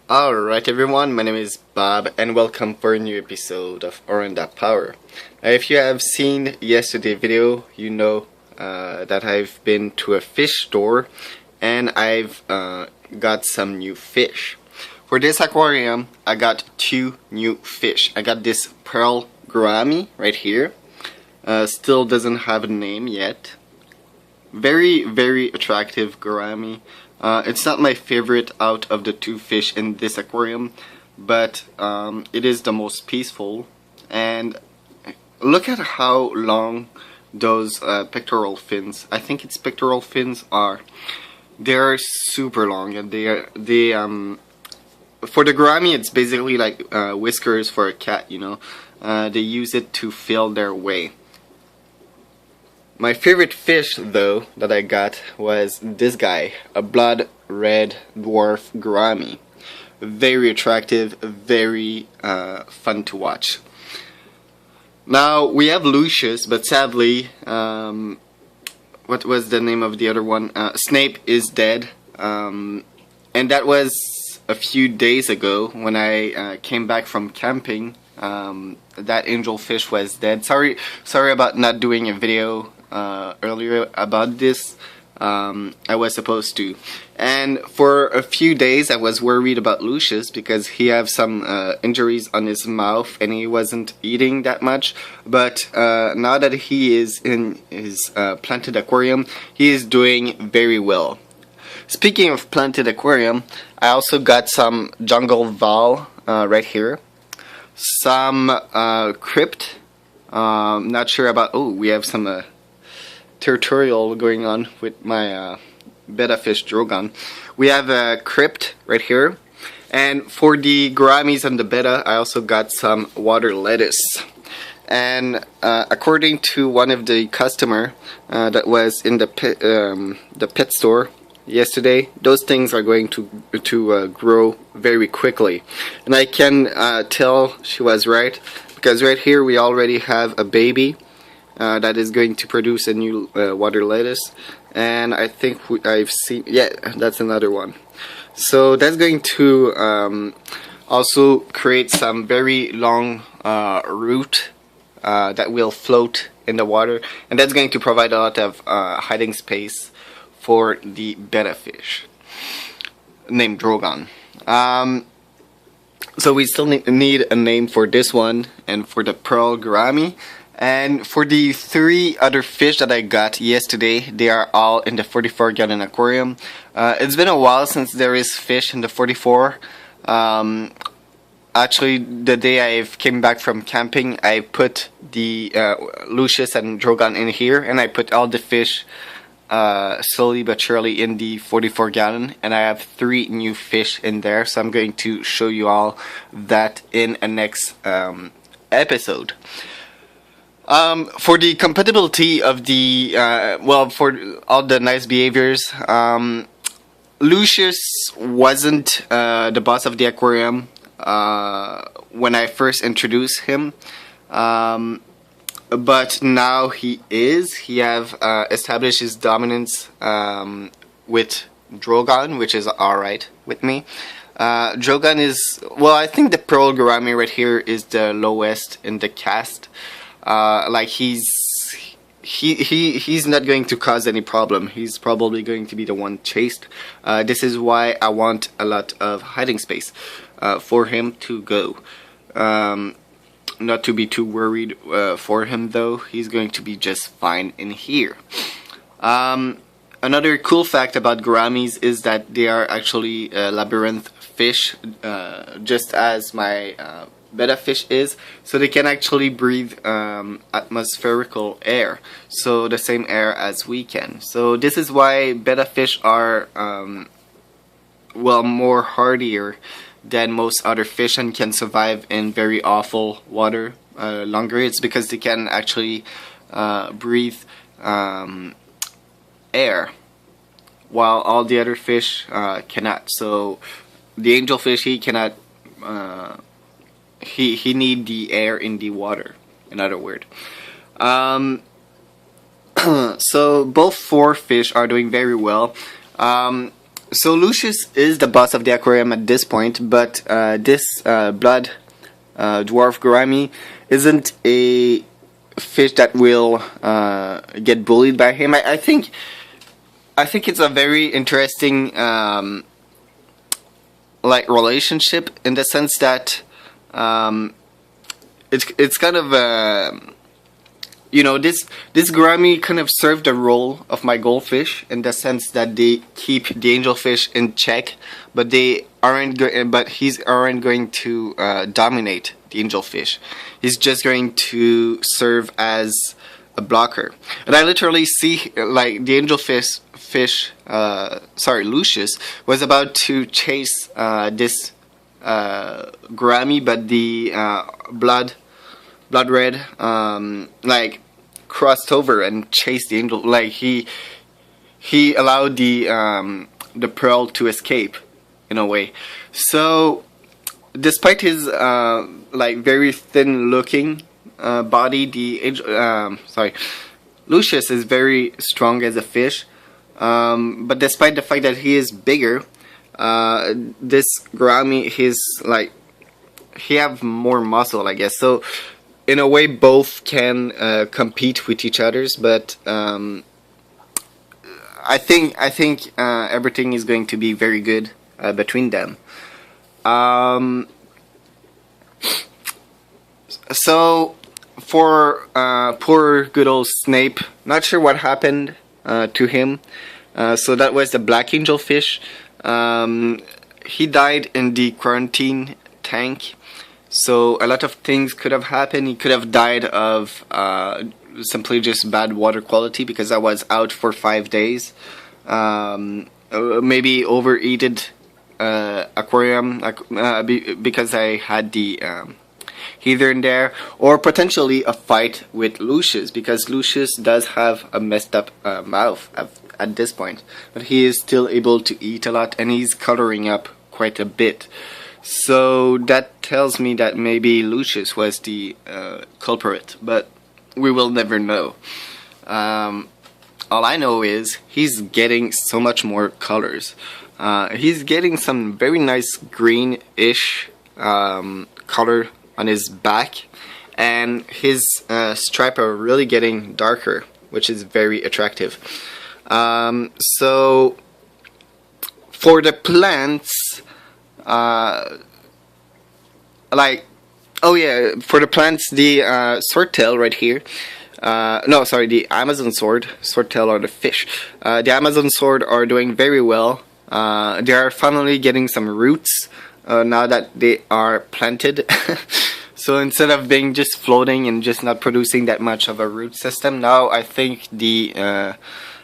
Alright everyone, my name is Bob and welcome for a new episode of Orenda Power. If you have seen yesterday's video, you know that I've been to a fish store and I've got some new fish. For this aquarium, I got two new fish. I got this pearl gourami right here. Still doesn't have a name yet. Very attractive gourami. It's not my favorite out of the two fish in this aquarium, but it is the most peaceful. And look at how long those pectoral fins, I think it's pectoral fins, are. They're super long, and they for the gourami it's basically like whiskers for a cat, you know. They use it to feel their way. My favorite fish, though, that I got was this guy, a blood red dwarf gourami. Very attractive, very fun to watch. Now, we have Lucius, but sadly, what was the name of the other one? Snape is dead, and that was a few days ago when I came back from camping. That angelfish was dead. Sorry about not doing a video earlier about this. I was supposed to, and for a few days I was worried about Lucius because he had some injuries on his mouth and he wasn't eating that much, but now that he is in his planted aquarium, he is doing very well. Speaking of planted aquarium, I also got some jungle val right here, some crypt, not sure about, oh, we have some territorial going on with my betta fish drogon. We have a crypt right here, and for the gouramis and the betta I also got some water lettuce. And according to one of the customer that was in the pet store yesterday, those things are going to grow very quickly, and I can tell she was right, because right here we already have a baby that is going to produce a new water lettuce, and I think I've seen, yeah, that's another one. So that's going to also create some very long root that will float in the water, and that's going to provide a lot of hiding space for the betta fish named Drogon. So we still need a name for this one and for the pearl gourami. And for the three other fish that I got yesterday, they are all in the 44-gallon aquarium. It's been a while since there is fish in the 44. Actually, the day I came back from camping, I put the Lucius and Drogon in here, and I put all the fish slowly but surely in the 44-gallon, and I have three new fish in there, so I'm going to show you all that in a next episode. For the compatibility of the, well, for all the nice behaviors, Lucius wasn't the boss of the aquarium when I first introduced him, but now he is. He have established his dominance with Drogon, which is alright with me. Drogon is, well, I think the pearl gourami right here is the lowest in the cast. Like he's not going to cause any problem. He's probably going to be the one chased. This is why I want a lot of hiding space for him to go. Not to be too worried for him though. He's going to be just fine in here. Another cool fact about gouramis is that they are actually labyrinth fish, just as my betta fish is, so they can actually breathe atmospherical air, so the same air as we can. So this is why betta fish are well, more hardier than most other fish and can survive in very awful water longer. It's because they can actually breathe air, while all the other fish cannot. So the angelfish, he cannot he need the air in the water, in other words. So both four fish are doing very well. So Lucius is the boss of the aquarium at this point, but this blood dwarf gourami isn't a fish that will get bullied by him. I think it's a very interesting like relationship, in the sense that it's kind of you know, this gourami kind of served the role of my goldfish, in the sense that they keep the angelfish in check, but they aren't he's aren't going to dominate the angelfish. He's just going to serve as a blocker. And I literally see, like, the angelfish Lucius was about to chase this gourami, but the blood red like crossed over and chased the angel. Like he allowed the pearl to escape, in a way. So despite his like very thin looking body, the Lucius is very strong as a fish, but despite the fact that he is bigger, this gourami, he have more muscle, I guess. So in a way, both can compete with each others, but I think everything is going to be very good between them. So for poor good old Snape, not sure what happened to him. So that was the black angelfish. He died in the quarantine tank. So a lot of things could have happened. He could have died of simply just bad water quality, because I was out for 5 days. Maybe overheated aquarium because I had the heater in there, or potentially a fight with Lucius, because Lucius does have a messed up mouth at this point, but he is still able to eat a lot, and he's coloring up quite a bit. So that tells me that maybe Lucius was the culprit, but we will never know. All I know is he's getting so much more colors. He's getting some very nice greenish color on his back, and his stripes are really getting darker, which is very attractive. So for the plants, for the plants, the swordtail right here, the Amazon swordtail are the fish. The Amazon sword are doing very well. They are finally getting some roots now that they are planted. So instead of being just floating and just not producing that much of a root system, now I think the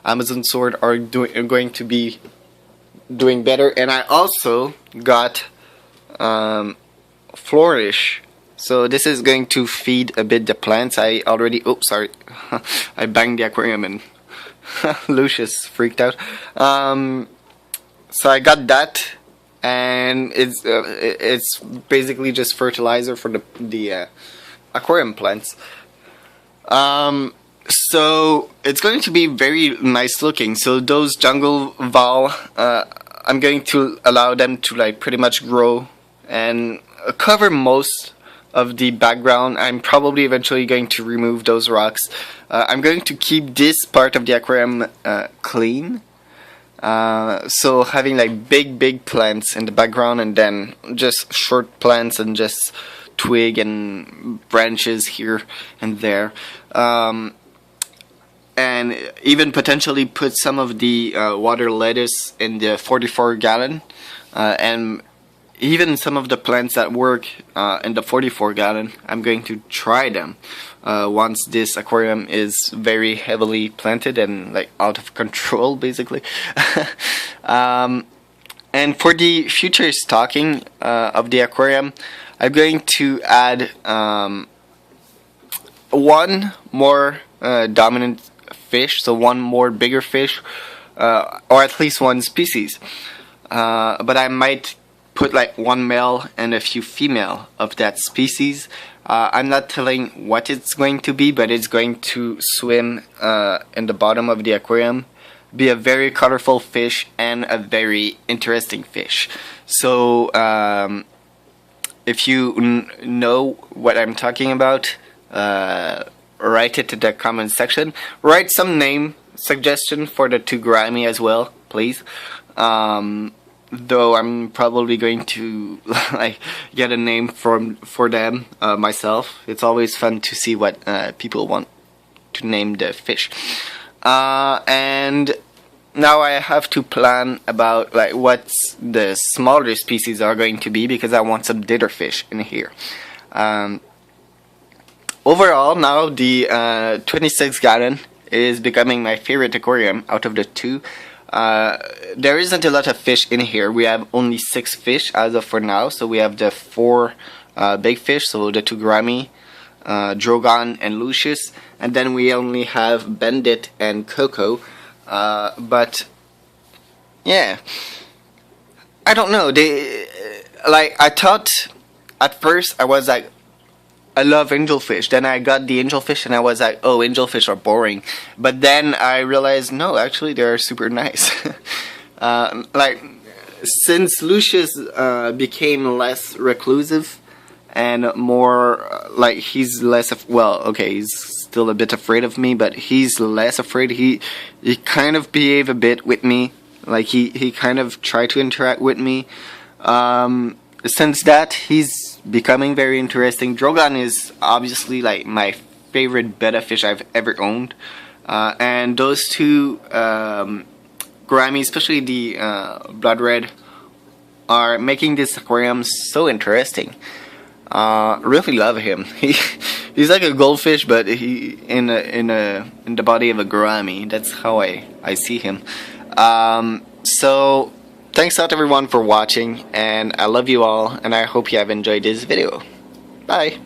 Amazon sword are going to be doing better. And I also got flourish. So this is going to feed a bit the plants. I already, I banged the aquarium and Lucius freaked out. So I got that, and it's basically just fertilizer for the aquarium plants. So it's going to be very nice looking. So those jungle val, I'm going to allow them to like pretty much grow and cover most of the background. I'm probably eventually going to remove those rocks. I'm going to keep this part of the aquarium clean. So having like big plants in the background, and then just short plants and just twig and branches here and there. And even potentially put some of the water lettuce in the 44 gallon, and even some of the plants that work in the 44 gallon, I'm going to try them once this aquarium is very heavily planted and like out of control, basically. And for the future stocking of the aquarium, I'm going to add one more dominant fish, so one more bigger fish, or at least one species. But I might put like one male and a few female of that species. I'm not telling what it's going to be, but it's going to swim in the bottom of the aquarium be a very colorful fish and a very interesting fish. So if you know what I'm talking about, write it in the comment section. Write some name suggestion for the two gourami as well, please. Though I'm probably going to like get a name for them myself. It's always fun to see what people want to name the fish. And now I have to plan about like what the smaller species are going to be, because I want some dinner fish in here. Overall, now the 26 gallon is becoming my favorite aquarium out of the two. There isn't a lot of fish in here. We have only 6 fish as of for now. So we have the 4 big fish, so the two gourami, Drogon and Lucius, and then we only have Bandit and Coco. But yeah, I don't know. They like, I thought at first I was like, I love angelfish. Then I got the angelfish and I was like, oh, angelfish are boring. But then I realized, no, actually they're super nice. Like, since Lucius became less reclusive and more like, he's less of, well, okay, he's still a bit afraid of me, but he's less afraid. He kind of behave a bit with me. Like, he kind of tried to interact with me. Since that, he's becoming very interesting. Drogon is obviously like my favorite betta fish I've ever owned, and those two gourami, especially the blood red, are making this aquarium so interesting. Really love him. He's like a goldfish, but he in the body of a gourami. That's how I see him. So thanks a lot everyone for watching, and I love you all, and I hope you have enjoyed this video. Bye!